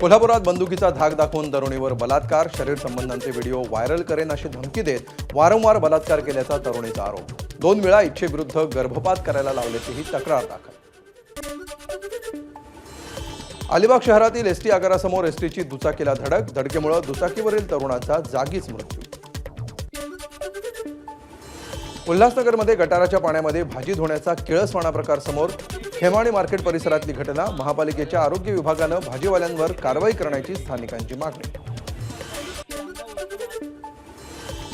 कोल्हापुरात बंदुकीचा धाक दाखवून तरुणीवर बलात्कार, शरीर संबंधांचे व्हिडिओ व्हायरल करेन अशी धमकी देत वारंवार बलात्कार केल्याचा तरुणीचा आरोप. 2 वेळा इच्छेविरुद्ध गर्भपात करायला लावल्याचीही तक्रार दाखल. अलिबाग शहरातील एसटी आगारासमोर एसटीची दुचाकीला धडकेमुळे दुचाकीवरील तरुणाचा जागीच मृत्यू. उल्हासनगरमध्ये गटाराच्या पाण्यामध्ये भाजी धुण्याचा किळसवाणा प्रकार समोर. खेमाणी मार्केट परिसरातली घटना. महापालिकेच्या आरोग्य विभागानं भाजीवाल्यांवर कारवाई करण्याची स्थानिकांची मागणी.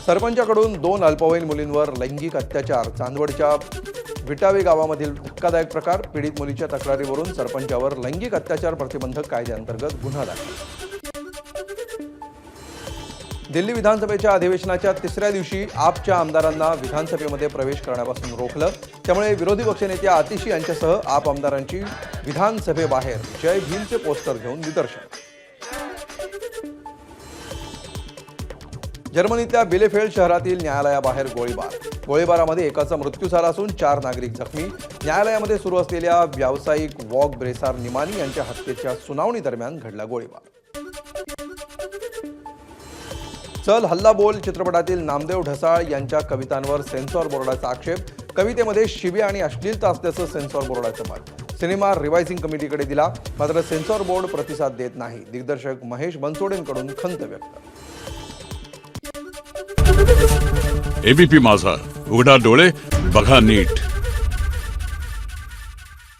सरपंचाकडून 2 अल्पवयीन मुलींवर लैंगिक अत्याचार. चांदवडच्या विटावे गावामधील धक्कादायक प्रकार. पीडित मुलीच्या तक्रारीवरून सरपंचावर लैंगिक अत्याचार प्रतिबंधक कायद्याअंतर्गत गुन्हा दाखल. दिल्ली विधानसभेच्या अधिवेशनाच्या 3ऱ्या दिवशी आपच्या आमदारांना विधानसभेमध्ये प्रवेश करण्यापासून रोखलं. त्यामुळे विरोधी पक्षनेते आतिशी यांच्यासह आप आमदारांची विधानसभेबाहेर जय भीमचे पोस्टर घेऊन निदर्शन. जर्मनीतल्या बिलेफेल्ड शहरातील न्यायालयाबाहेर गोळीबार. गोळीबारामध्ये एकाचा मृत्यू झाला असून 4 नागरिक जखमी. न्यायालयामध्ये सुरू असलेल्या व्यावसायिक वॉक ब्रेसार निमानी यांच्या हत्येच्या सुनावणी दरम्यान घडला गोळीबार. चल हल्ला बोल चित्रपटातील नामदेव ढसाळ यांच्या कवितांवर सेन्सॉर बोर्डाचा आक्षेप. कवितेमध्ये शिव्या आणि अश्लीलता असल्याचं सेन्सॉर बोर्डाचं मत. सिनेमा रिवायझिंग कमिटीकडे दिला, मात्र सेन्सॉर बोर्ड प्रतिसाद देत नाही. दिग्दर्शक महेश बनसोडेंकडून खंत व्यक्त. एबीपी माझा, उघडा डोळे बघा नीट.